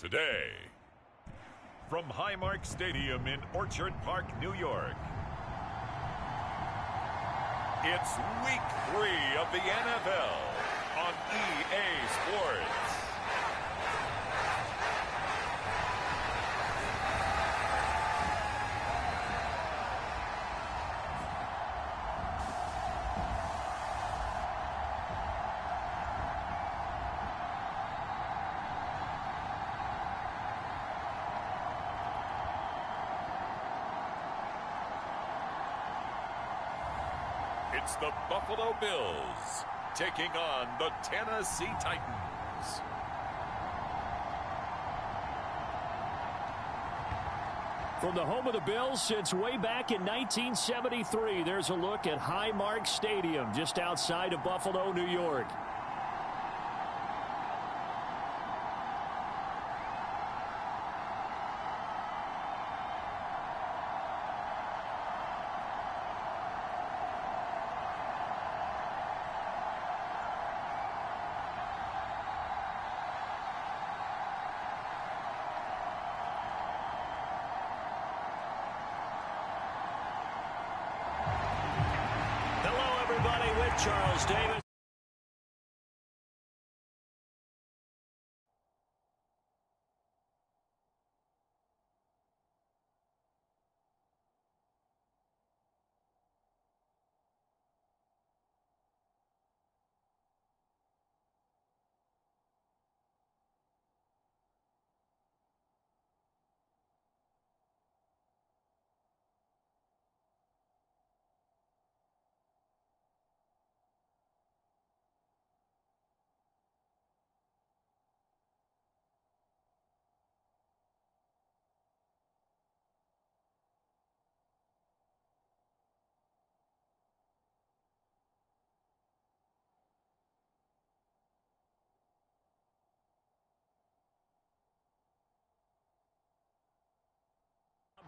today. From Highmark Stadium in Orchard Park, New York, it's Week 3 of the NFL on EA Sports. It's the Buffalo Bills taking on the Tennessee Titans. From the home of the Bills since way back in 1973, there's a look at Highmark Stadium just outside of Buffalo, New York. With Charles Davis.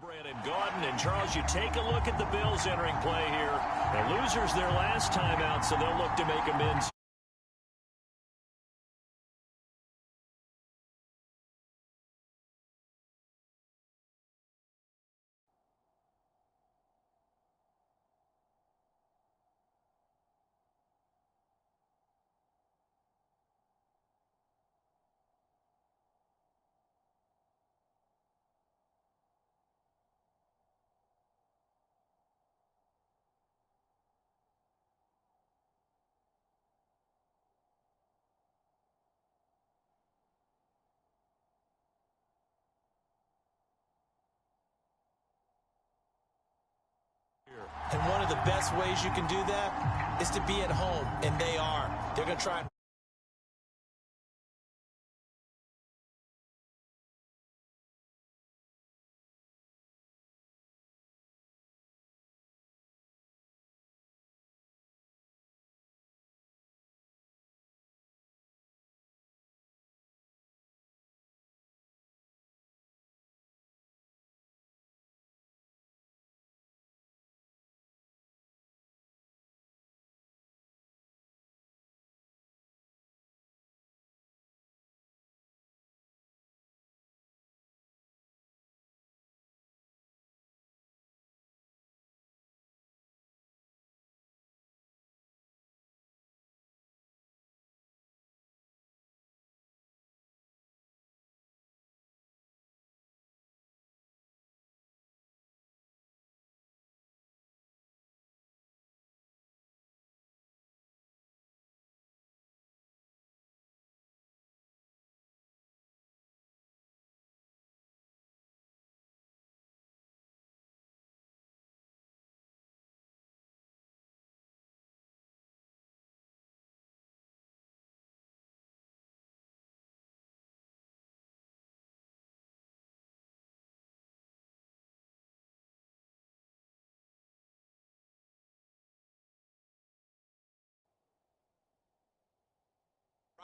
Brandon Gaudin, and Charles, you take a look at the Bills entering play here. The losers their last time out, so they'll look to make amends. And one of the best ways you can do that is to be at home, and they are. They're going to try.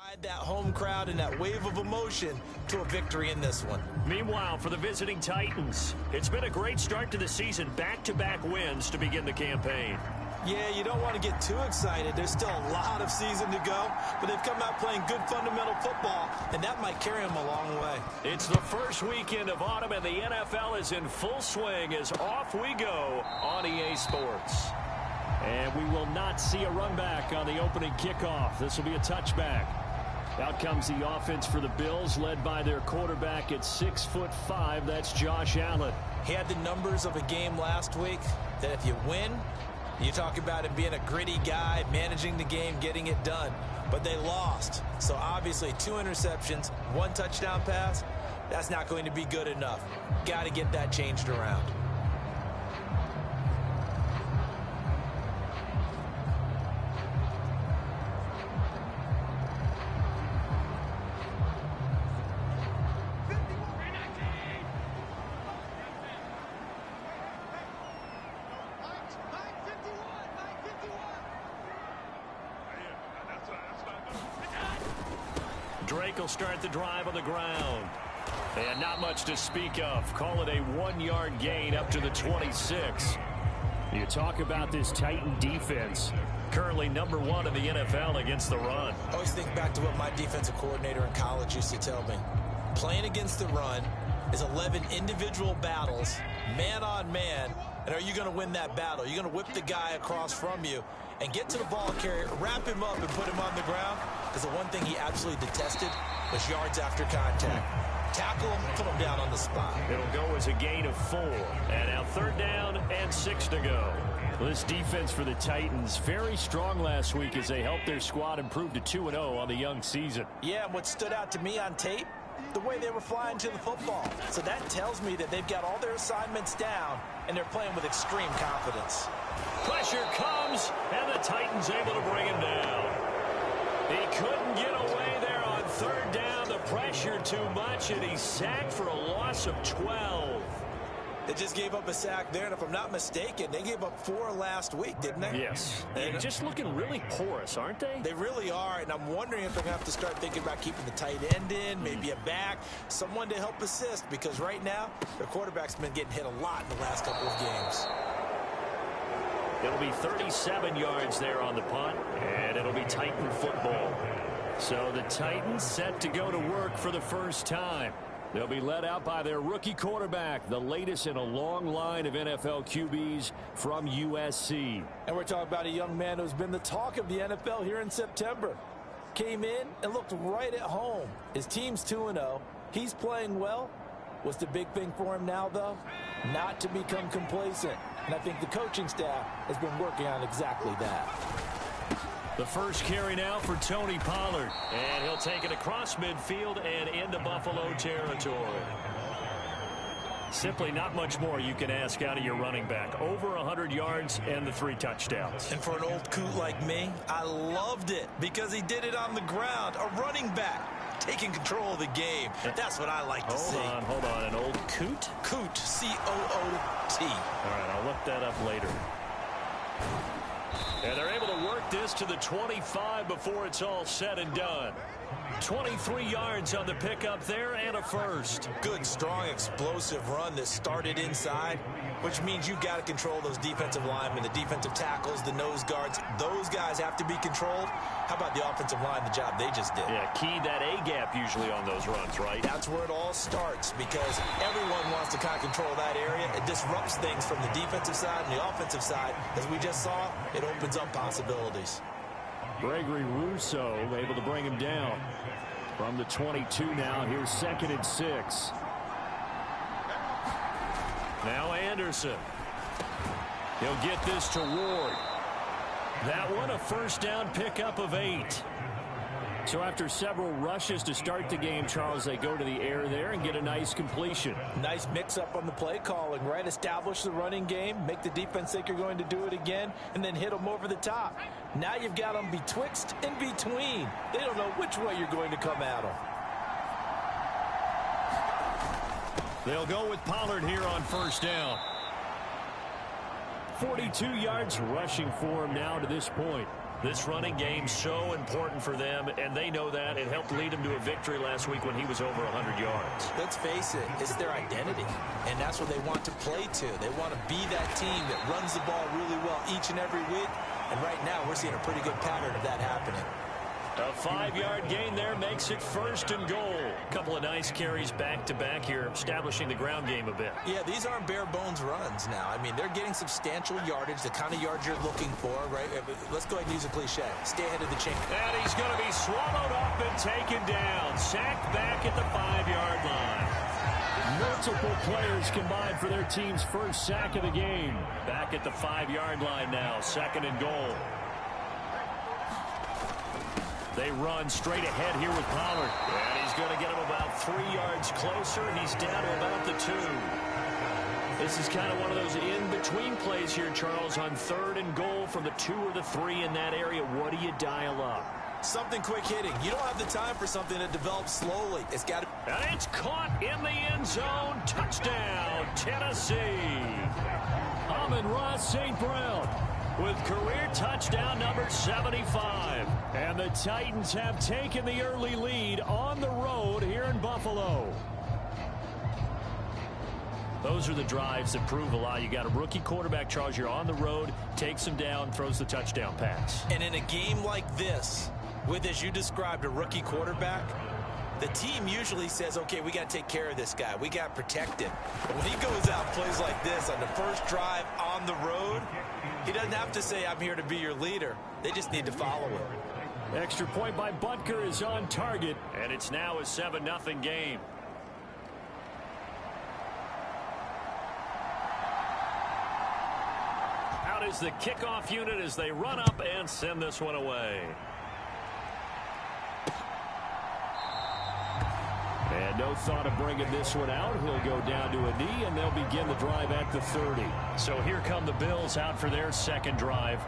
Ride that home crowd and that wave of emotion to a victory in this one. Meanwhile, for the visiting Titans, it's been a great start to the season. Back-to-back wins to begin the campaign. Yeah, you don't want to get too excited. There's still a lot of season to go, but they've come out playing good fundamental football, and that might carry them a long way. It's the first weekend of autumn, and the NFL is in full swing as off we go on EA Sports. And we will not see a run back on the opening kickoff. This will be a touchback. Out comes the offense for the Bills, led by their quarterback at 6'5". That's Josh Allen. He had the numbers of a game last week that if you win, you talk about him being a gritty guy, managing the game, getting it done. But they lost. So obviously 2 interceptions, 1 touchdown pass, that's not going to be good enough. Got to get that changed around. Drake will start the drive on the ground. And not much to speak of. Call it a 1-yard gain up to the 26. You talk about this Titan defense. Currently #1 in the NFL against the run. I always think back to what my defensive coordinator in college used to tell me. Playing against the run is 11 individual battles, man on man. And are you going to win that battle? You're going to whip the guy across from you and get to the ball carrier, wrap him up, and put him on the ground. Because the one thing he absolutely detested was yards after contact. Tackle him, put him down on the spot. It'll go as a gain of 4. And now 3rd down and 6 to go. Well, this defense for the Titans, very strong last week as they helped their squad improve to 2-0 on the young season. Yeah, and what stood out to me on tape, the way they were flying to the football. So that tells me that they've got all their assignments down, and they're playing with extreme confidence. Pressure comes, and the Titans able to bring him down. He couldn't get away there on 3rd down. The pressure too much, and he's sacked for a loss of 12. They just gave up a sack there, and if I'm not mistaken, they gave up 4 last week, didn't they? Yes. They're just looking really porous, aren't they? They really are, and I'm wondering if they're going to have to start thinking about keeping the tight end in, maybe a back, someone to help assist, because right now, their quarterback's been getting hit a lot in the last couple of games. It'll be 37 yards there on the punt, and it'll be Titan football. So the Titans set to go to work for the first time. They'll be led out by their rookie quarterback, the latest in a long line of NFL QBs from USC. And we're talking about a young man who's been the talk of the NFL here in September. Came in and looked right at home. His team's 2-0. He's playing well. What's the big thing for him now, though? Not to become complacent. And I think the coaching staff has been working on exactly that. The first carry now for Tony Pollard. And he'll take it across midfield and into Buffalo territory. Simply not much more you can ask out of your running back. Over 100 yards and the 3 touchdowns. And for an old coot like me, I loved it because he did it on the ground. A running back taking control of the game. That's what I like to see. Hold on. An old coot? Coot, C-O-O-T. All right, I'll look that up later. And they're able to work this to the 25 before it's all said and done. 23 yards on the pickup there and a first. Good, strong, explosive run that started inside, which means you've got to control those defensive linemen, the defensive tackles, the nose guards. Those guys have to be controlled. How about the offensive line, the job they just did? Yeah, key that A-gap usually on those runs, right? That's where it all starts because everyone wants to kind of control that area. It disrupts things from the defensive side and the offensive side. As we just saw, it opens up possibilities. Gregory Rousseau able to bring him down from the 22 now. Here's 2nd and 6. Now Anderson. He'll get this to Ward. That one a first down pickup of 8. So after several rushes to start the game, Charles, they go to the air there and get a nice completion. Nice mix-up on the play calling, right? Establish the running game, make the defense think you're going to do it again, and then hit them over the top. Now you've got them betwixt and between. They don't know which way you're going to come at them. They'll go with Pollard here on first down. 42 yards rushing for him now to this point. This running game's so important for them, and they know that. It helped lead them to a victory last week when he was over 100 yards. Let's face it, it's their identity, and that's what they want to play to. They want to be that team that runs the ball really well each and every week, and right now we're seeing a pretty good pattern of that happening. A 5-yard gain there makes it 1st and goal. A couple of nice carries back-to-back here, establishing the ground game a bit. Yeah, these aren't bare-bones runs now. I mean, they're getting substantial yardage, the kind of yards you're looking for, right? Let's go ahead and use a cliche. Stay ahead of the chain. And he's going to be swallowed up and taken down. Sacked back at the 5-yard line. Multiple players combined for their team's first sack of the game. Back at the 5-yard line now, 2nd and goal. They run straight ahead here with Pollard. And he's going to get him about 3 yards closer. He's down to about the 2. This is kind of one of those in-between plays here, Charles, on 3rd and goal from the 2 or the 3 in that area. What do you dial up? Something quick hitting. You don't have the time for something that develops slowly. It's got to... And it's caught in the end zone. Touchdown, Tennessee. Amon-Ra St. Brown with career touchdown number 75. And the Titans have taken the early lead on the road here in Buffalo. Those are the drives that prove a lot. You got a rookie quarterback, Charles. You're on the road, takes him down, throws the touchdown pass. And in a game like this, with, as you described, a rookie quarterback, the team usually says, okay, we got to take care of this guy. We got to protect him. But when he goes out and plays like this on the first drive on the road, he doesn't have to say, I'm here to be your leader. They just need to follow him. Extra point by Butker is on target, and it's now a 7-0 game. Out is the kickoff unit as they run up and send this one away. And no thought of bringing this one out. He'll go down to a knee, and they'll begin the drive at the 30. So here come the Bills out for their second drive.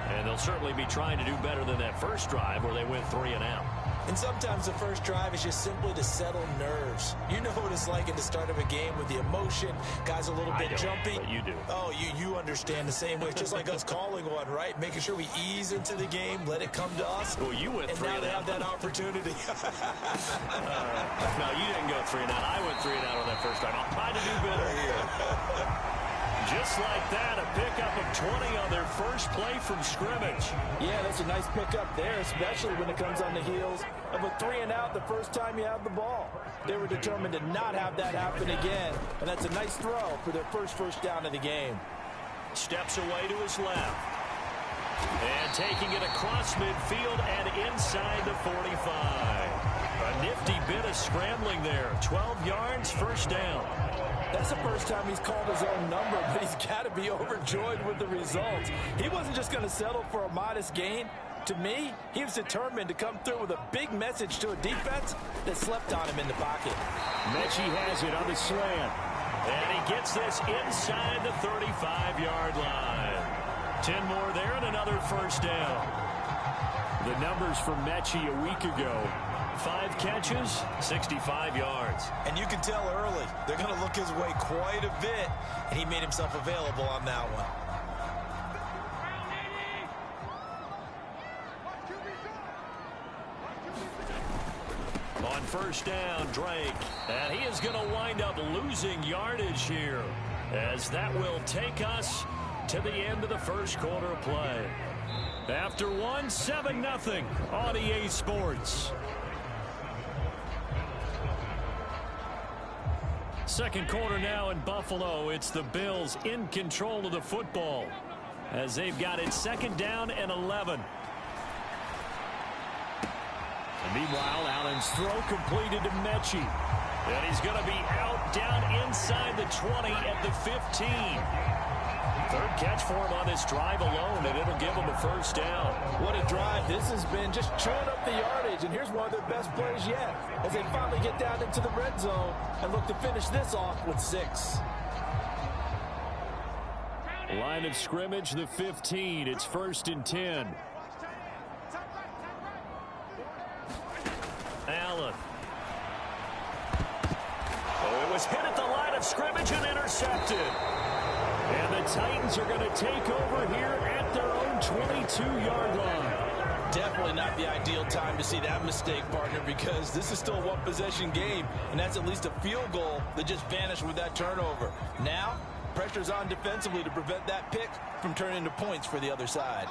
And they'll certainly be trying to do better than that first drive where they went 3 and out. And sometimes the first drive is just simply to settle nerves. You know what it's like at the start of a game with the emotion. Guys a little bit jumpy. But you do. Oh, you understand the same way. It's just like us calling one, right? Making sure we ease into the game, let it come to us. Well, you went 3 and out. And now they have that opportunity. No, you didn't go 3 and out. I went 3 and out on that first drive. I'll try to do better here. Just like that, a pickup of 20 on their first play from scrimmage. Yeah, that's a nice pickup there, especially when it comes on the heels of a 3 and out the first time you have the ball. They were determined to not have that happen again, and that's a nice throw for their first down of the game. Steps away to his left. And taking it across midfield and inside the 45. A nifty bit of scrambling there. 12 yards, first down. That's the first time he's called his own number, but he's got to be overjoyed with the results. He wasn't just going to settle for a modest gain. To me, he was determined to come through with a big message to a defense that slept on him in the pocket. Mechie has it on the slant. And he gets this inside the 35-yard line. 10 more there and another first down. The numbers for Mechie a week ago. 5 catches, 65 yards. And you can tell early, they're going to look his way quite a bit, and he made himself available on that one. On first down, Drake. And he is going to wind up losing yardage here, as that will take us to the end of the first quarter of play. After 7-0 on EA Sports. Second quarter now in Buffalo. It's the Bills in control of the football as they've got it 2nd down and 11. And meanwhile, Allen's throw completed to Mechie. And he's going to be out down inside the 20 at the 15. Third catch for him on this drive alone, and it'll give him a first down. What a drive. This has been just chewing up the yardage, and here's one of their best plays yet as they finally get down into the red zone and look to finish this off with 6. Line of scrimmage, the 15. It's 1st and 10. Allen. Oh, it was hit at the line of scrimmage and intercepted. And the Titans are going to take over here at their own 22-yard line. Definitely not the ideal time to see that mistake, partner, because this is still a one-possession game, and that's at least a field goal that just vanished with that turnover. Now, pressure's on defensively to prevent that pick from turning into points for the other side.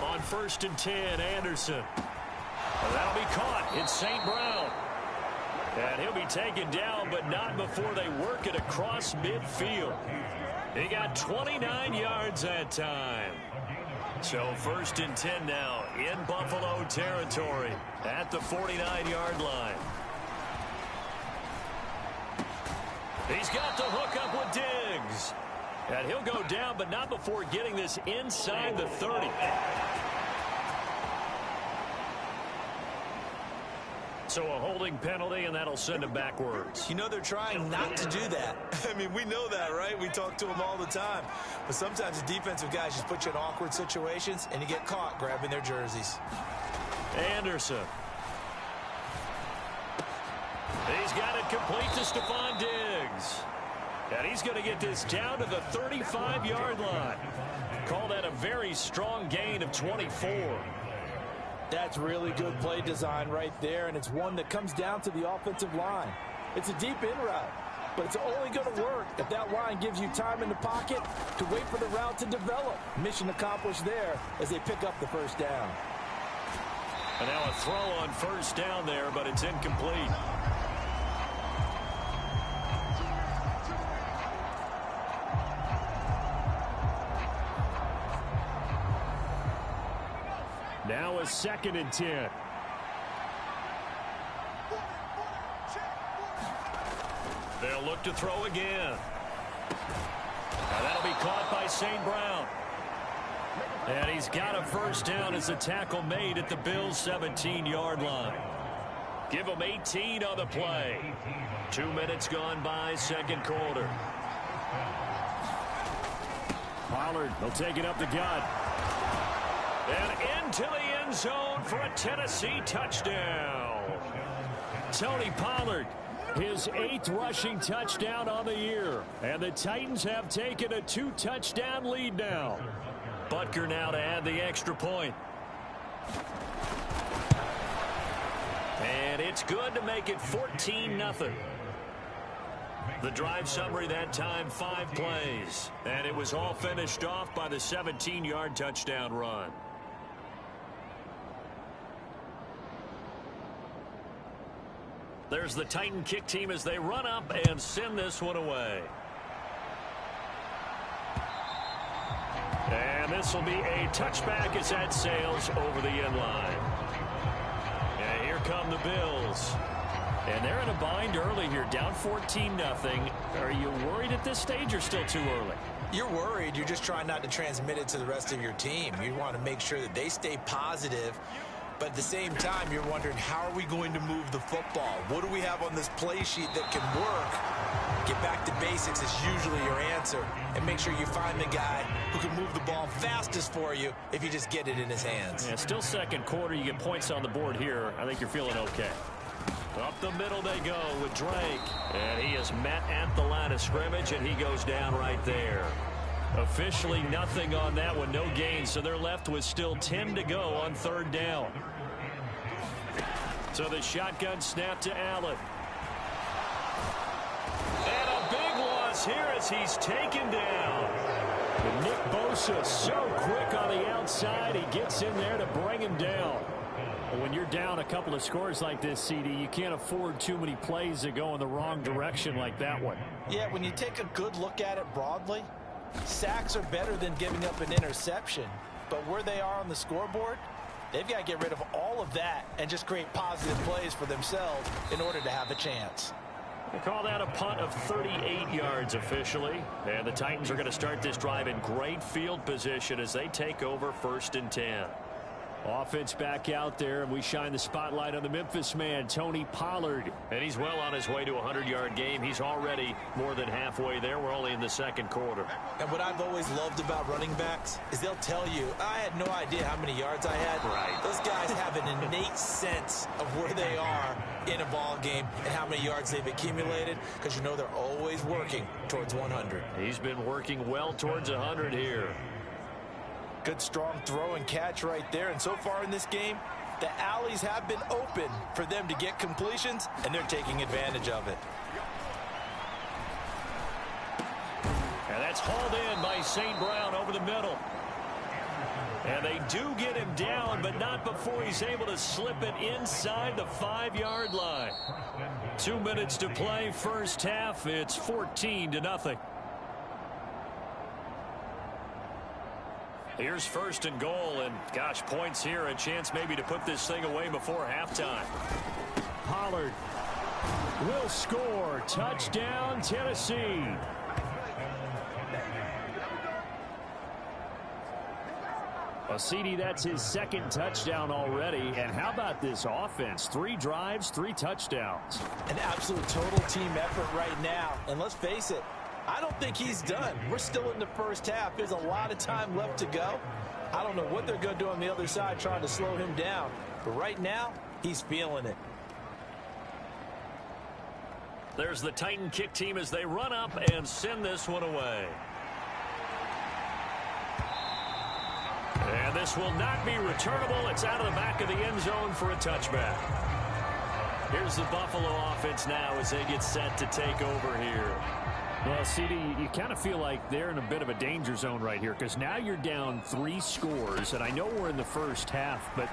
On 1st and 10, Anderson. Well, that'll be caught. It's St. Brown. And he'll be taken down, but not before they work it across midfield. He got 29 yards that time. So 1st and 10 now in Buffalo territory at the 49-yard line. He's got the hook up with Diggs. And he'll go down, but not before getting this inside the 30. So a holding penalty, and that'll send him backwards. You know they're trying not to do that. I mean, we know that, right? We talk to them all the time. But sometimes the defensive guys just put you in awkward situations, and you get caught grabbing their jerseys. Anderson. He's got it complete to Stephon Diggs. And he's going to get this down to the 35-yard line. Call that a very strong gain of 24. That's really good play design right there, and it's one that comes down to the offensive line. It's a deep in route, but it's only going to work if that line gives you time in the pocket to wait for the route to develop. Mission accomplished there as they pick up the first down. And now a throw on 1st down there, but it's incomplete. Now a 2nd and 10. They'll look to throw again. Now that'll be caught by St. Brown. And he's got a 1st down as the tackle made at the Bills' 17-yard line. Give them 18 on the play. 2 minutes gone by, 2nd quarter. Pollard, they'll take it up the gut. And into the end zone for a Tennessee touchdown. Tony Pollard, his 8th rushing touchdown on the year. And the Titans have taken a 2-touchdown lead now. Butker now to add the extra point. And it's good to make it 14-0. The drive summary that time, 5 plays. And it was all finished off by the 17-yard touchdown run. There's the Titan kick team as they run up and send this one away. And this will be a touchback as that sails over the end line. And here come the Bills. And they're in a bind early here, down 14-0. Are you worried at this stage or still too early? You're worried. You're just trying not to transmit it to the rest of your team. You want to make sure that they stay positive. But at the same time, you're wondering, how are we going to move the football? What do we have on this play sheet that can work? Get back to basics is usually your answer. And make sure you find the guy who can move the ball fastest for you if you just get it in his hands. Yeah, still 2nd quarter. You get points on the board here. I think you're feeling okay. Up the middle they go with Drake. And he is met at the line of scrimmage, and he goes down right there. Officially nothing on that one, no gain, so they're left with still 10 to go on 3rd down. So the shotgun snap to Allen. And a big loss here as he's taken down. And Nick Bosa so quick on the outside, he gets in there to bring him down. But when you're down a couple of scores like this, CD, you can't afford too many plays that go in the wrong direction like that one. Yeah, when you take a good look at it broadly, sacks are better than giving up an interception. But where they are on the scoreboard, they've got to get rid of all of that and just create positive plays for themselves in order to have a chance. We'll call that a punt of 38 yards officially. And the Titans are going to start this drive in great field position as they take over 1st and 10. Offense back out there, and we shine the spotlight on the Memphis man, Tony Pollard. And he's well on his way to a 100-yard game. He's already more than halfway there. We're only in the second quarter. And what I've always loved about running backs is they'll tell you, I had no idea how many yards I had. Right. Those guys have an innate sense of where they are in a ball game and how many yards they've accumulated, because you know they're always working towards 100. He's been working well towards 100 here. Good strong throw and catch right there. And so far in this game, the alleys have been open for them to get completions, and they're taking advantage of it. And that's hauled in by St. Brown over the middle. And they do get him down, but not before he's able to slip it inside the 5-yard line. 2 minutes to play, first half. It's 14-0. Here's first and goal, and gosh, points here, a chance maybe to put this thing away before halftime. Pollard will score. Touchdown, Tennessee. Well, CD, that's his second touchdown already. And how about this offense? 3 drives, 3 touchdowns. An absolute total team effort right now. And let's face it, I don't think he's done. We're still in the first half. There's a lot of time left to go. I don't know what they're going to do on the other side trying to slow him down. But right now, he's feeling it. There's the Titan kick team as they run up and send this one away. And this will not be returnable. It's out of the back of the end zone for a touchback. Here's the Buffalo offense now as they get set to take over here. Well, CD, you kind of feel like they're in a bit of a danger zone right here, because now you're down 3 scores, and I know we're in the first half, but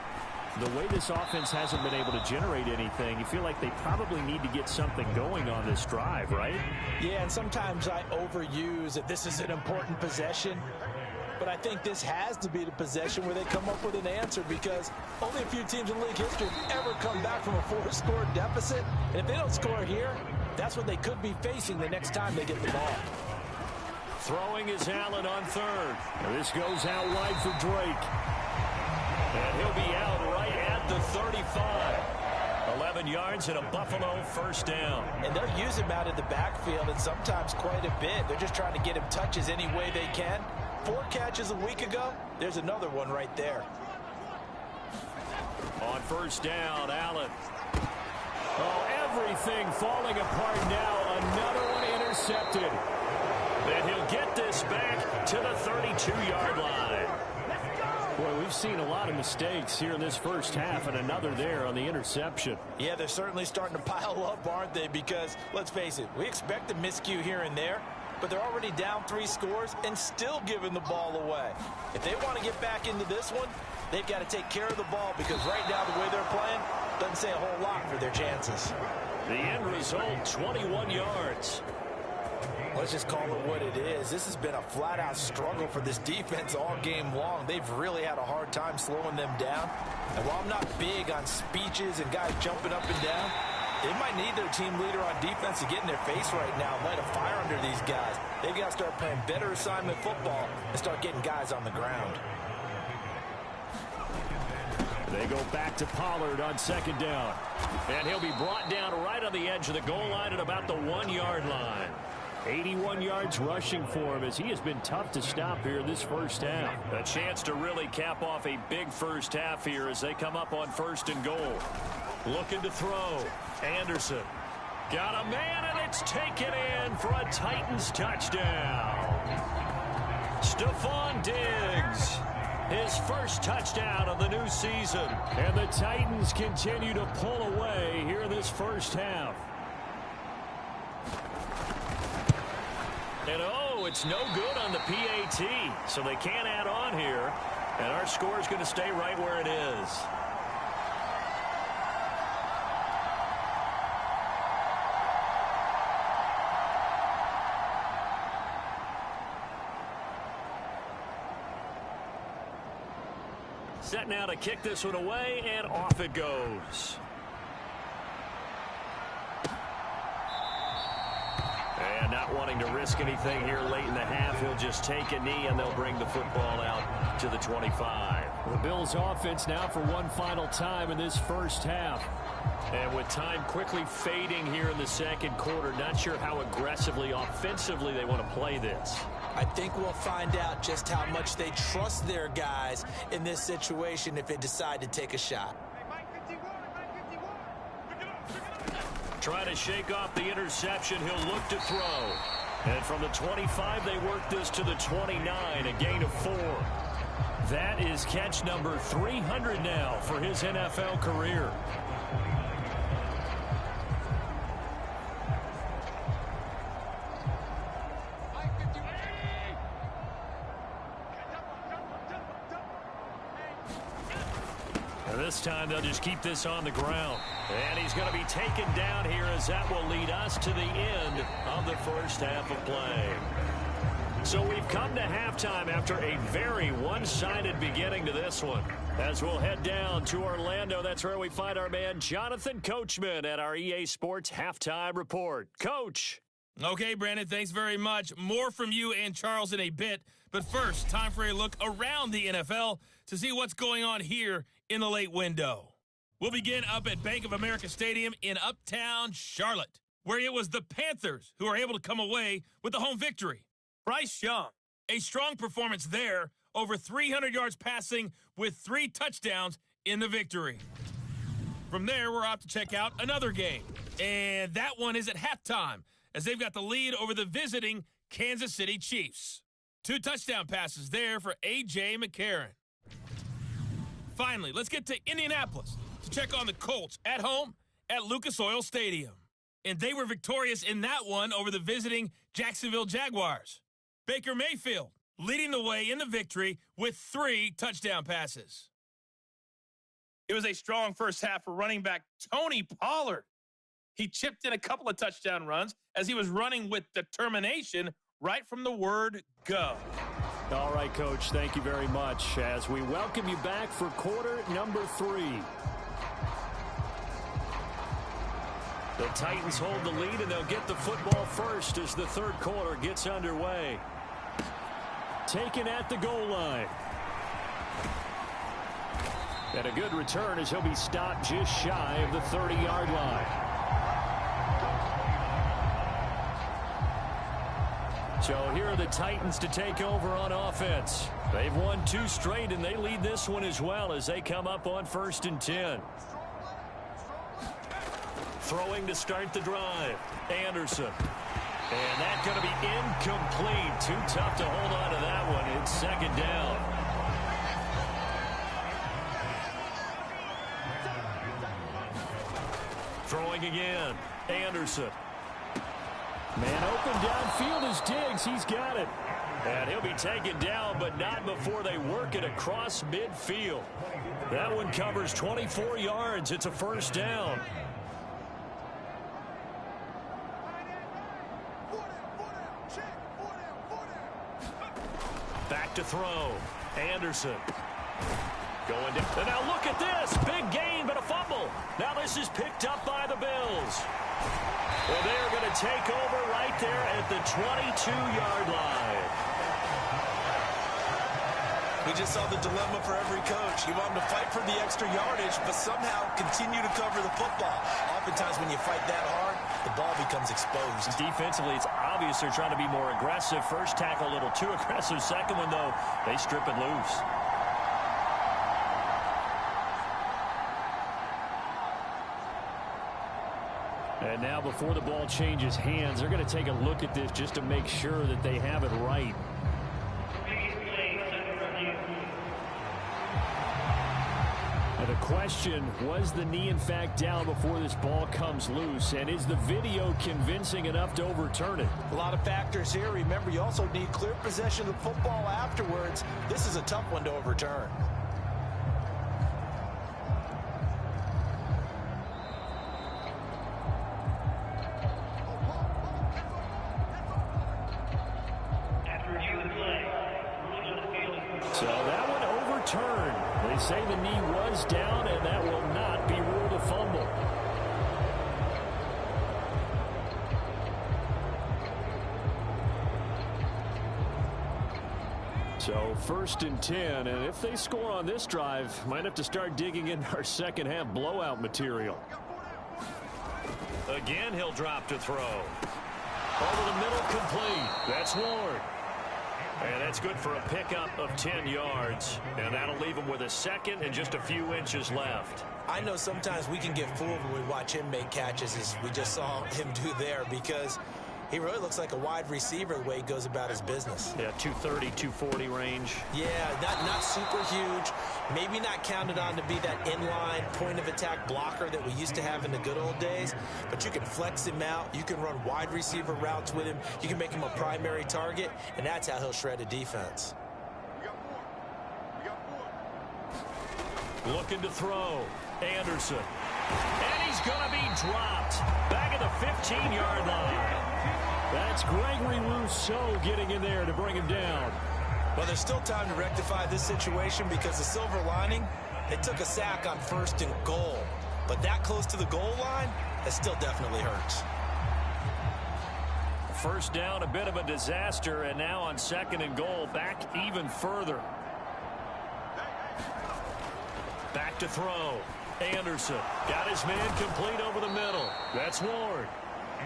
the way this offense hasn't been able to generate anything, you feel like they probably need to get something going on this drive, right? Yeah, and sometimes I overuse that this is an important possession, but I think this has to be the possession where they come up with an answer, because only a few teams in league history have ever come back from a 4-score deficit, and if they don't score here, that's what they could be facing the next time they get the ball. Throwing is Allen on third. This goes out wide for Drake. And he'll be out right at the 35. 11 yards and a Buffalo first down. And they'll use him out in the backfield, and sometimes quite a bit. They're just trying to get him touches any way they can. 4 catches a week ago. There's another one right there. On first down, Allen. Oh, everything falling apart now. Another one intercepted. And he'll get this back to the 32-yard line. Boy, we've seen a lot of mistakes here in this first half, and another there on the interception. Yeah, they're certainly starting to pile up, aren't they? Because, let's face it, we expect a miscue here and there, but they're already down 3 scores and still giving the ball away. If they want to get back into this one, they've got to take care of the ball, because right now the way they're playing doesn't say a whole lot for their chances. The end result, 21 yards. Let's just call it what it is. This has been a flat-out struggle for this defense all game long. They've really had a hard time slowing them down. And while I'm not big on speeches and guys jumping up and down, they might need their team leader on defense to get in their face right now and light a fire under these guys. They've got to start playing better assignment football and start getting guys on the ground. They go back to Pollard on second down. And he'll be brought down right on the edge of the goal line at about the 1-yard line. 81 yards rushing for him, as he has been tough to stop here this first half. A chance to really cap off a big first half here as they come up on first and goal. Looking to throw. Anderson. Got a man, and it's taken in for a Titans touchdown. Stephon Diggs. His first touchdown of the new season. And the Titans continue to pull away here in this first half. And oh, it's no good on the PAT. So they can't add on here. And our score is going to stay right where it is. Set now to kick this one away, and off it goes. And not wanting to risk anything here late in the half. He'll just take a knee, and they'll bring the football out to the 25. The Bills offense now for one final time in this first half. And with time quickly fading here in the second quarter, not sure how aggressively, offensively they want to play this. I think we'll find out just how much they trust their guys in this situation if they decide to take a shot. Trying to shake off the interception. He'll look to throw. And from the 25, they work this to the 29, a gain of 4. That is catch number 300 now for his NFL career. This time they'll just keep this on the ground. And he's going to be taken down here as that will lead us to the end of the first half of play. So we've come to halftime after a very one-sided beginning to this one. As we'll head down to Orlando, that's where we find our man Jonathan Coachman at our EA Sports Halftime Report. Coach. Okay, Brandon, thanks very much. More from you and Charles in a bit. But first, time for a look around the NFL to see what's going on here in the late window. We'll begin up at Bank of America Stadium in Uptown Charlotte, where it was the Panthers who were able to come away with the home victory. Bryce Young, a strong performance there, over 300 yards passing with 3 touchdowns in the victory. From there, we're off to check out another game, and that one is at halftime, as they've got the lead over the visiting Kansas City Chiefs. 2 touchdown passes there for A.J. McCarron. Finally, let's get to Indianapolis to check on the Colts at home at Lucas Oil Stadium. And they were victorious in that one over the visiting Jacksonville Jaguars. Baker Mayfield leading the way in the victory with 3 touchdown passes. It was a strong first half for running back Tony Pollard. He chipped in a couple of touchdown runs as he was running with determination right from the word go. All right, Coach, thank you very much as we welcome you back for quarter number 3. The Titans hold the lead, and they'll get the football first as the third quarter gets underway. Taken at the goal line. And a good return as he'll be stopped just shy of the 30-yard line. So here are the Titans to take over on offense. They've won 2 straight, and they lead this one as well as they come up on 1st and 10. Throwing to start the drive. Anderson. And that's going to be incomplete. Too tough to hold on to that one. It's 2nd down. Throwing again. Anderson. Man open downfield is Diggs. He's got it. And he'll be taken down, but not before they work it across midfield. That one covers 24 yards. It's a 1st down. Back to throw. Anderson. Going down. And now look at this. Big gain, but a fumble. Now this is picked up by the Bills. Well, they're going to take over right there at the 22-yard line. We just saw the dilemma for every coach. You want them to fight for the extra yardage, but somehow continue to cover the football. Oftentimes when you fight that hard, the ball becomes exposed. Defensively, it's obvious they're trying to be more aggressive. First tackle a little too aggressive. Second one, though, they strip it loose. And now before the ball changes hands, they're going to take a look at this just to make sure that they have it right. And the question, was the knee in fact down before this ball comes loose? And is the video convincing enough to overturn it? A lot of factors here. Remember, you also need clear possession of the football afterwards. This is a tough one to overturn. So that one overturned. They say the knee was down, and that will not be ruled a fumble. So 1st and 10, and if they score on this drive, might have to start digging in our second half blowout material. Again, he'll drop to throw. Over the middle, complete. That's Ward. And that's good for a pickup of 10 yards. And that'll leave him with a second and just a few inches left. I know sometimes we can get fooled when we watch him make catches, as we just saw him do there, because he really looks like a wide receiver the way he goes about his business. Yeah, 230, 240 range. Yeah, not super huge. Maybe not counted on to be that inline point-of-attack blocker that we used to have in the good old days. But you can flex him out. You can run wide receiver routes with him. You can make him a primary target, and that's how he'll shred a defense. Looking to throw. Anderson. And he's going to be dropped. Back at the 15-yard line. That's Gregory Rousseau getting in there to bring him down. Well, there's still time to rectify this situation because the silver lining, they took a sack on 1st and goal. But that close to the goal line, that still definitely hurts. First down, a bit of a disaster, and now on 2nd and goal, back even further. Back to throw. Anderson got his man complete over the middle. That's Ward.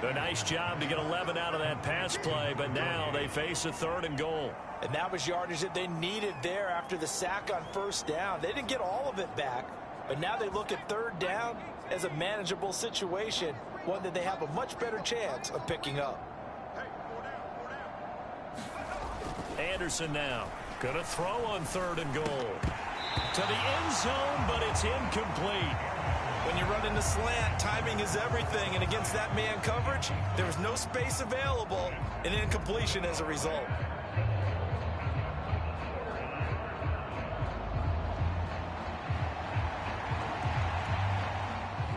A nice job to get 11 out of that pass play, but now they face a 3rd and goal. And that was yardage that they needed there after the sack on 1st down. They didn't get all of it back, but now they look at 3rd down as a manageable situation, one that they have a much better chance of picking up. Anderson now going to throw on 3rd and goal. To the end zone, but it's incomplete. When you run in the slant, timing is everything, and against that man coverage, there was no space available, and incompletion as a result.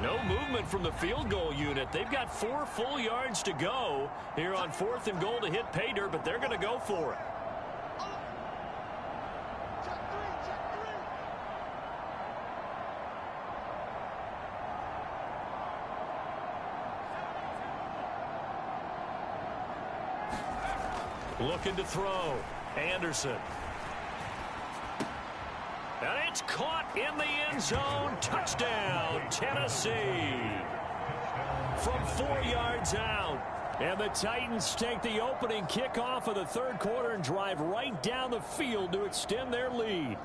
No movement from the field goal unit. They've got 4 full yards to go here on 4th and goal to hit pay dirt, but they're going to go for it. Looking to throw. Anderson. And it's caught in the end zone. Touchdown, Tennessee. From 4 yards out. And the Titans take the opening kickoff of the 3rd quarter and drive right down the field to extend their lead.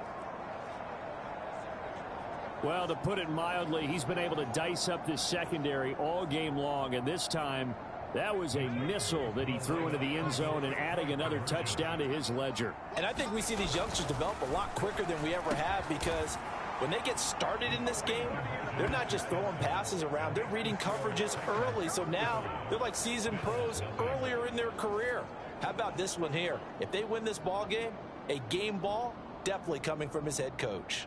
Well, to put it mildly, he's been able to dice up this secondary all game long, and this time that was a missile that he threw into the end zone and adding another touchdown to his ledger. And I think we see these youngsters develop a lot quicker than we ever have, because when they get started in this game, they're not just throwing passes around. They're reading coverages early. So now they're like seasoned pros earlier in their career. How about this one here? If they win this ball game, a game ball definitely coming from his head coach.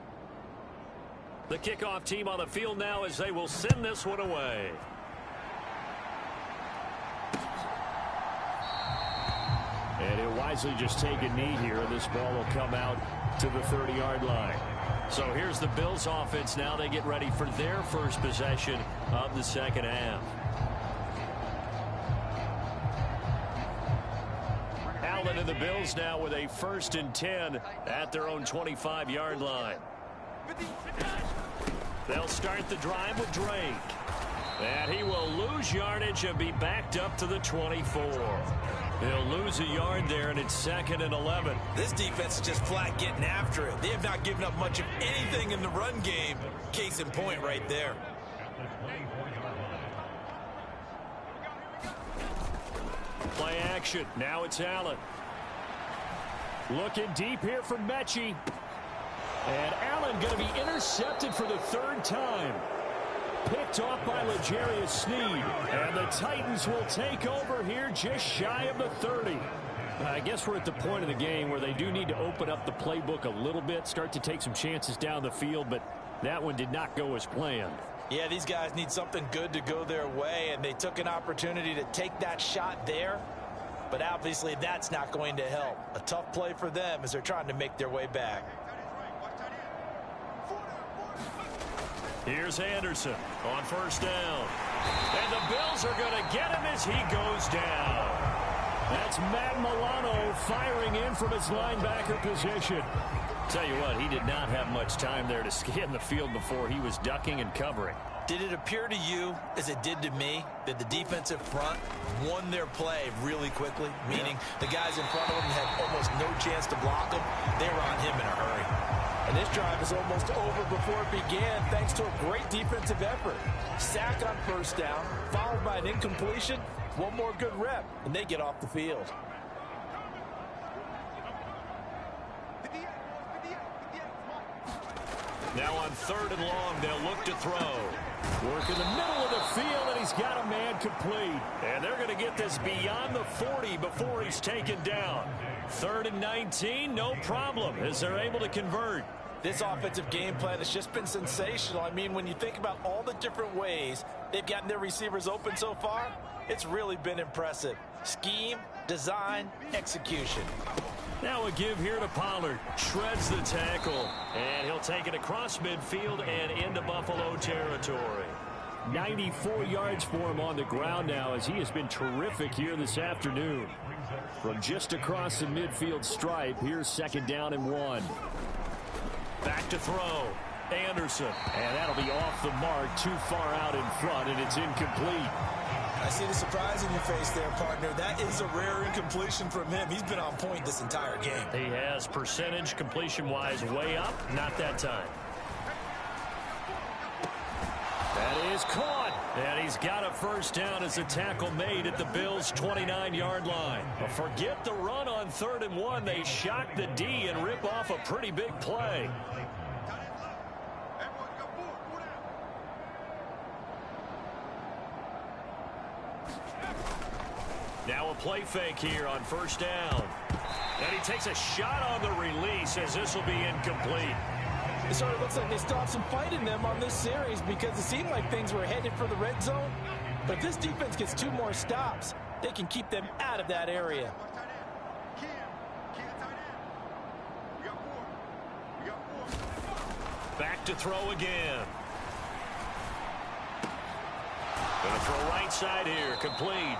The kickoff team on the field now as they will send this one away. And he'll wisely just take a knee here, and this ball will come out to the 30-yard line. So here's the Bills offense now. They get ready for their first possession of the second half. Allen and the Bills now with a 1st and 10 at their own 25-yard line. They'll start the drive with Drake. And he will lose yardage and be backed up to the 24. He'll lose a yard there, and it's 2nd and 11. This defense is just flat getting after it. They have not given up much of anything in the run game. Case in point right there. Play action. Now it's Allen. Looking deep here for Mechie. And Allen going to be intercepted for the 3rd time. Picked off by L'Jarius Sneed. And the Titans will take over here just shy of the 30. I guess we're at the point of the game where they do need to open up the playbook a little bit, start to take some chances down the field, but that one did not go as planned. Yeah, these guys need something good to go their way, and they took an opportunity to take that shot there, but obviously that's not going to help. A tough play for them as they're trying to make their way back. Here's Anderson on 1st down. And the Bills are going to get him as he goes down. That's Matt Milano firing in from his linebacker position. Tell you what, he did not have much time there to scan the field before he was ducking and covering. Did it appear to you, as it did to me, that the defensive front won their play really quickly? Meaning the guys in front of him had almost no chance to block him. They were on him in a hurry. And this drive is almost over before it began thanks to a great defensive effort. Sack on first down, followed by an incompletion. One more good rep, and they get off the field. Now on 3rd and long, they'll look to throw. Work in the middle of the field, and he's got a man complete. And they're going to get this beyond the 40 before he's taken down. 3rd and 19, no problem, as they're able to convert. This offensive game plan has just been sensational. I mean, when you think about all the different ways they've gotten their receivers open so far, it's really been impressive. Scheme, design, execution. Now a give here to Pollard. Shreds the tackle. And he'll take it across midfield and into Buffalo territory. 94 yards for him on the ground now, as he has been terrific here this afternoon. From just across the midfield stripe, here's 2nd down and 1. Back to throw. Anderson. And that'll be off the mark, too far out in front, and it's incomplete. I see the surprise in your face there, partner. That is a rare incompletion from him. He's been on point this entire game. He has percentage completion-wise way up. Not that time. That is caught. And he's got a first down as a tackle made at the Bills' 29-yard line. But forget the run on 3rd and 1. They shock the D and rip off a pretty big play. Now a play fake here on 1st down. And he takes a shot on the release, as this will be incomplete. It sort of looks like they stopped some fight in them on this series because it seemed like things were headed for the red zone. But if this defense gets 2 more stops, they can keep them out of that area. Back to throw again. Gonna throw right side here, complete.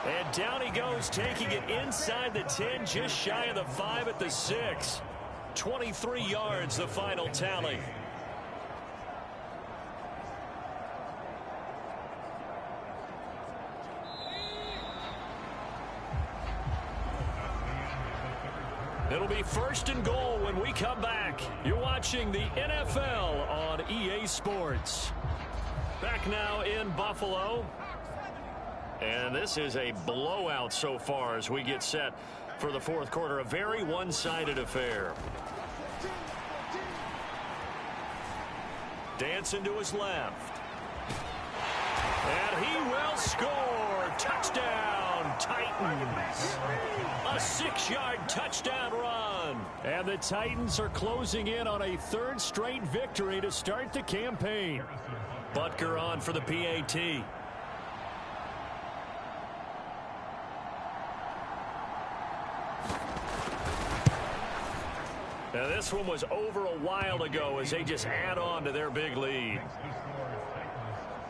And down he goes, taking it inside the 10, just shy of the 5 at the 6. 23 yards, the final tally. It'll be 1st and goal when we come back. You're watching the NFL on EA Sports. Back now in Buffalo. And this is a blowout so far as we get set for the 4th quarter. A very one-sided affair. Dancing to his left. And he will score. Touchdown, Titans. A 6-yard touchdown run. And the Titans are closing in on a 3rd straight victory to start the campaign. Butker on for the PAT. Now this one was over a while ago as they just add on to their big lead.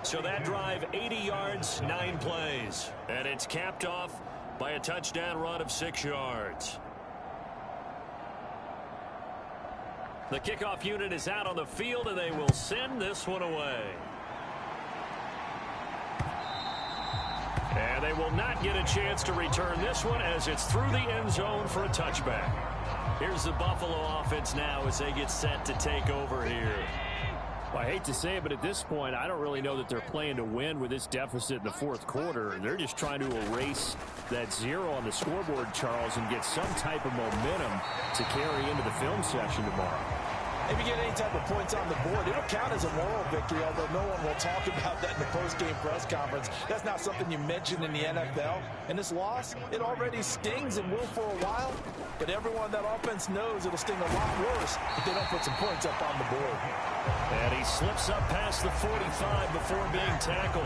So that drive, 80 yards, 9 plays. And it's capped off by a touchdown run of 6 yards. The kickoff unit is out on the field, and they will send this one away. And they will not get a chance to return this one as it's through the end zone for a touchback. Here's the Buffalo offense now as they get set to take over here. Well, I hate to say it, but at this point, I don't really know that they're playing to win with this deficit in the 4th quarter. They're just trying to erase that 0 on the scoreboard, Charles, and get some type of momentum to carry into the film session tomorrow. If you get any type of points on the board, it'll count as a moral victory, although no one will talk about that in the post-game press conference. That's not something you mention in the NFL. And this loss, it already stings and will for a while, but everyone on that offense knows it'll sting a lot worse if they don't put some points up on the board. And he slips up past the 45 before being tackled.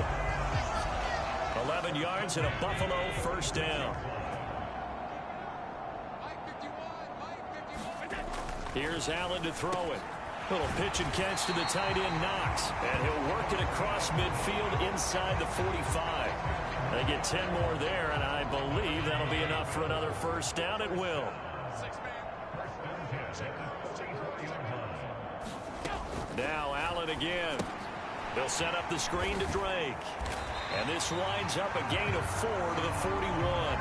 11 yards and a Buffalo 1st down. Here's Allen to throw it. Little pitch and catch to the tight end, Knox. And he'll work it across midfield inside the 45. They get 10 more there, and I believe that'll be enough for another first down at will. Now Allen again. He'll set up the screen to Drake. And this winds up a gain of 4 to the 41.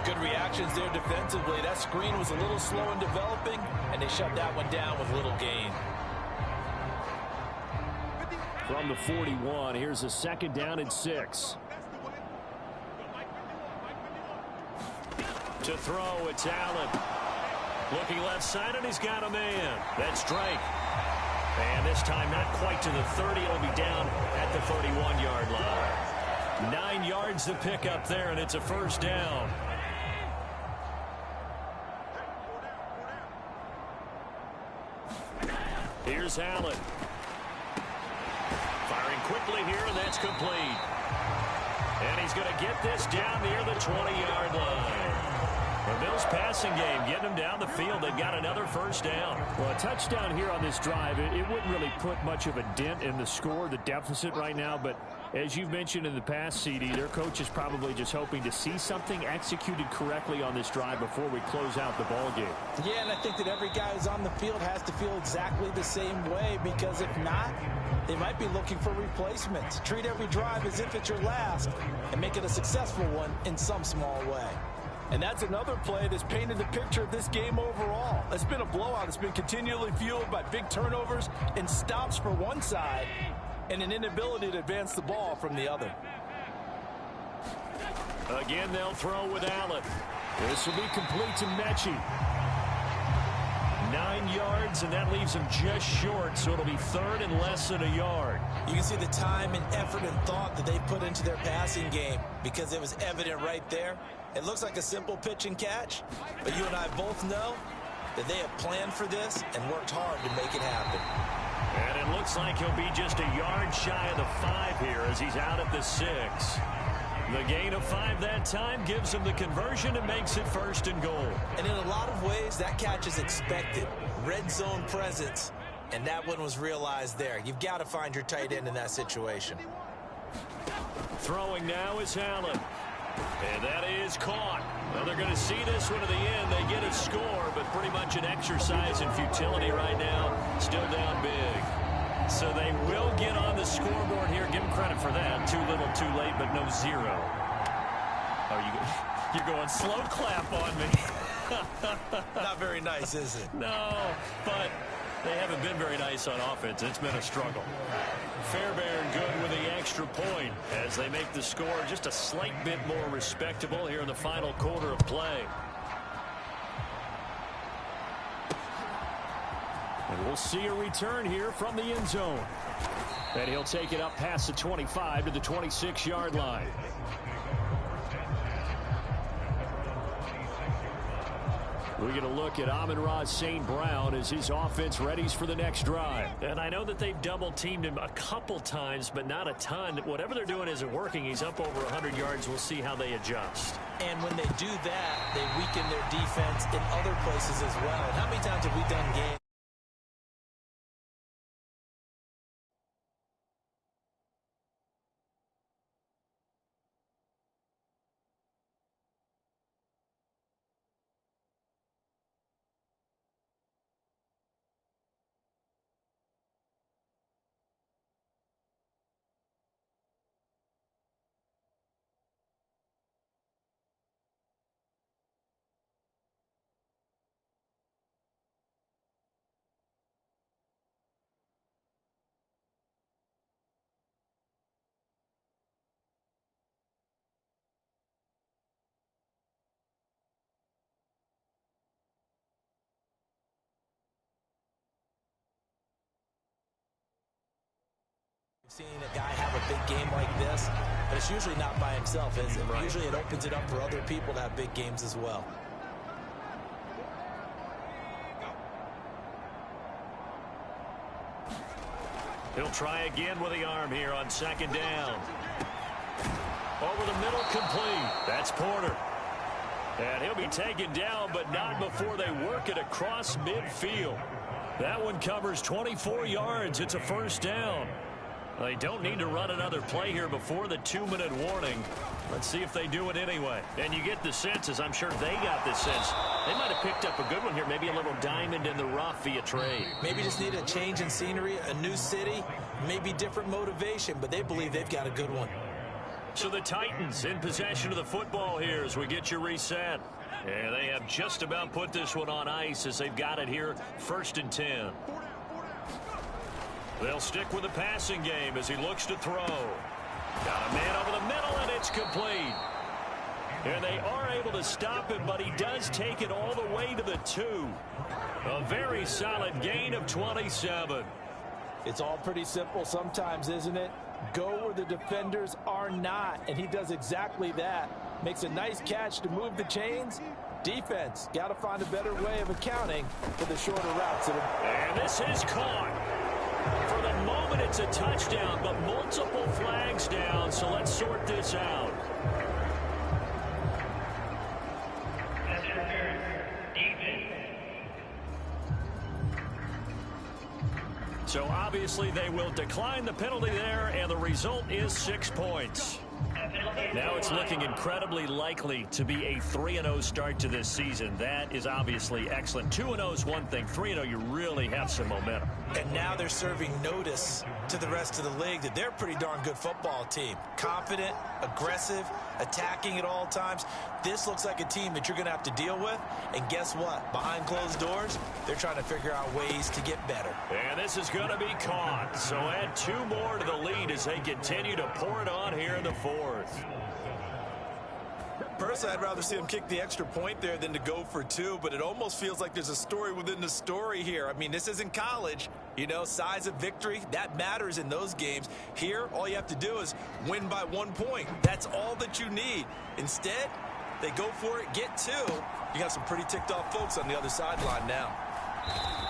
Good reactions there defensively. That screen was a little slow in developing, and they shut that one down with little gain. From the 41, here's a second down and 6. To throw, it's Allen. Looking left side, and he's got a man. That's Drake. And this time not quite to the 30. It'll be down at the 31-yard line. 9 yards to pick up there, and it's a first down. Here's Allen. Firing quickly here, and that's complete. And he's going to get this down near the 20-yard line. The Bills passing game getting them down the field. They've got another first down. Well, a touchdown here on this drive, it wouldn't really put much of a dent in the score, the deficit right now. But as you've mentioned in the past, CD, their coach is probably just hoping to see something executed correctly on this drive before we close out the ball game. Yeah, and I think that every guy who's on the field has to feel exactly the same way, because if not, they might be looking for replacements. Treat every drive as if it's your last and make it a successful one in some small way. And that's another play that's painted the picture of this game overall. It's been a blowout. It's been continually fueled by big turnovers and stops for one side and an inability to advance the ball from the other. Again, they'll throw with Allen. This will be complete to Mechie. 9 yards, and that leaves him just short, so it'll be third and less than a yard. You can see the time and effort and thought that they put into their passing game, because it was evident right there. It looks like a simple pitch and catch, but you and I both know that they have planned for this and worked hard to make it happen. And it looks like he'll be just a yard shy of the 5 here as he's out at the 6. The gain of 5 that time gives him the conversion and makes it first and goal. And in a lot of ways, that catch is expected. Red zone presence, and that one was realized there. You've got to find your tight end in that situation. Throwing now is Allen. And that is caught. Well, they're going to see this one to the end. They get a score, but pretty much an exercise in futility right now. Still down big. So they will get on the scoreboard here. Give them credit for that. Too little, too late, but no 0. Oh, you're going slow clap on me. Not very nice, is it? No, but they haven't been very nice on offense. It's been a struggle. Fairbairn good with the extra point as they make the score just a slight bit more respectable here in the final quarter of play. And we'll see a return here from the end zone. And he'll take it up past the 25 to the 26-yard line. We're going to look at Amon-Ra St. Brown as his offense readies for the next drive. And I know that they've double-teamed him a couple times, but not a ton. Whatever they're doing isn't working. He's up over 100 yards. We'll see how they adjust. And when they do that, they weaken their defense in other places as well. And how many times have we done games? Seeing a guy have a big game like this, but it's usually not by himself, is it? Right. Usually it opens it up for other people to have big games as well. He'll try again with the arm here on second down. Over the middle, complete. That's Porter. And he'll be taken down, but not before they work it across midfield. That one covers 24 yards. It's a first down. They don't need to run another play here before the 2-minute warning. Let's see if they do it anyway. And you get the sense, as I'm sure they got this sense, they might have picked up a good one here, maybe a little diamond in the rough via trade. Maybe just need a change in scenery, a new city, maybe different motivation, but they believe they've got a good one. So the Titans in possession of the football here as we get you reset. And they have just about put this one on ice as they've got it here, 1st and 10. They'll stick with the passing game as he looks to throw. Got a man over the middle, and it's complete. And they are able to stop him, but he does take it all the way to the 2. A very solid gain of 27. It's all pretty simple sometimes, isn't it? Go where the defenders are not, and he does exactly that. Makes a nice catch to move the chains. Defense, got to find a better way of accounting for the shorter routes. And this is caught. For the moment, it's a touchdown, but multiple flags down, so let's sort this out. So obviously they will decline the penalty there, and the result is 6 points. Now it's looking incredibly likely to be a 3-0 start to this season. That is obviously excellent. 2-0 is one thing. 3-0, you really have some momentum. And now they're serving notice to the rest of the league that they're a pretty darn good football team. Confident, aggressive, attacking at all times. This looks like a team that you're going to have to deal with. And guess what? Behind closed doors, they're trying to figure out ways to get better. And this is going to be caught. So add 2 more to the lead as they continue to pour it on here in the 4th. Personally, I'd rather see them kick the extra point there than to go for 2, but it almost feels like there's a story within the story here. I mean, this isn't college. You know, size of victory, that matters in those games. Here, all you have to do is win by 1 point. That's all that you need. Instead, they go for it, get 2. You got some pretty ticked off folks on the other sideline now.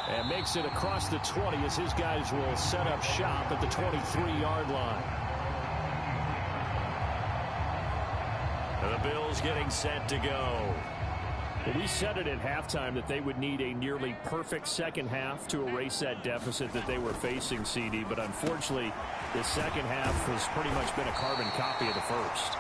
And makes it across the 20 as his guys will set up shop at the 23-yard line. And the Bills getting set to go. We said it at halftime that they would need a nearly perfect second half to erase that deficit that they were facing, CD. But unfortunately, the second half has pretty much been a carbon copy of the first.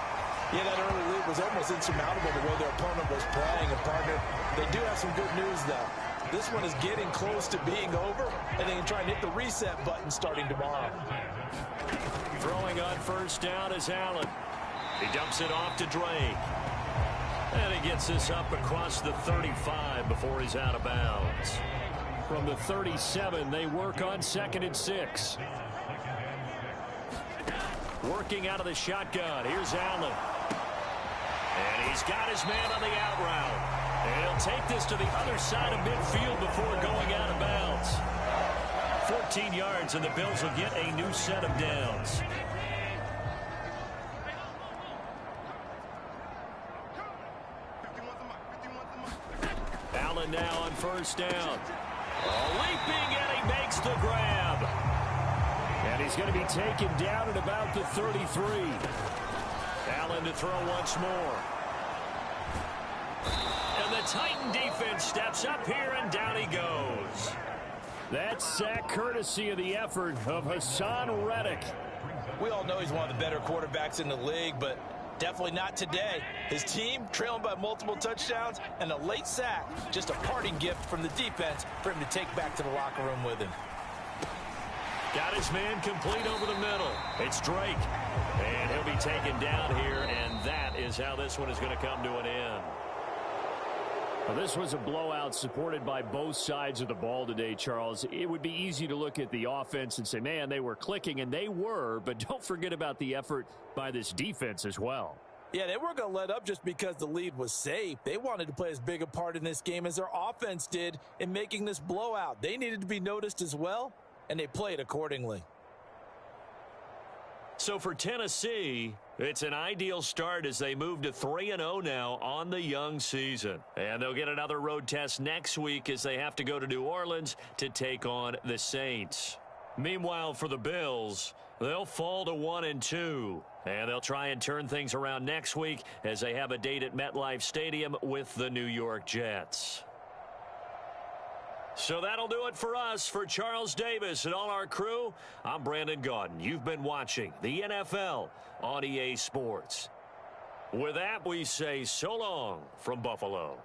Yeah, that early lead was almost insurmountable the way their opponent was playing. And, partner, they do have some good news, though. This one is getting close to being over, and they can try and hit the reset button starting tomorrow. Throwing on 1st down is Allen. He dumps it off to Drake. And he gets this up across the 35 before he's out of bounds. From the 37, they work on 2nd and 6. Working out of the shotgun. Here's Allen. And he's got his man on the out route. And he'll take this to the other side of midfield before going out of bounds. 14 yards, and the Bills will get a new set of downs. Allen now on 1st down. Leaping, and he makes the grab. And he's going to be taken down at about the 33. Allen to throw once more. And the Titan defense steps up here, and down he goes. That sack courtesy of the effort of Hassan Reddick. We all know he's one of the better quarterbacks in the league, but definitely not today. His team trailing by multiple touchdowns and a late sack. Just a parting gift from the defense for him to take back to the locker room with him. Got his man complete over the middle. It's Drake. And he'll be taken down here, and that is how this one is going to come to an end. Well, this was a blowout supported by both sides of the ball today, Charles. It would be easy to look at the offense and say, man, they were clicking, and they were, but don't forget about the effort by this defense as well. Yeah, they weren't going to let up just because the lead was safe. They wanted to play as big a part in this game as their offense did in making this blowout. They needed to be noticed as well, and they played accordingly. So for Tennessee, it's an ideal start as they move to 3-0 now on the young season. And they'll get another road test next week as they have to go to New Orleans to take on the Saints. Meanwhile, for the Bills, they'll fall to 1-2. And they'll try and turn things around next week as they have a date at MetLife Stadium with the New York Jets. So that'll do it for us. For Charles Davis and all our crew, I'm Brandon Gaudin. You've been watching the NFL on EA Sports. With that, we say so long from Buffalo.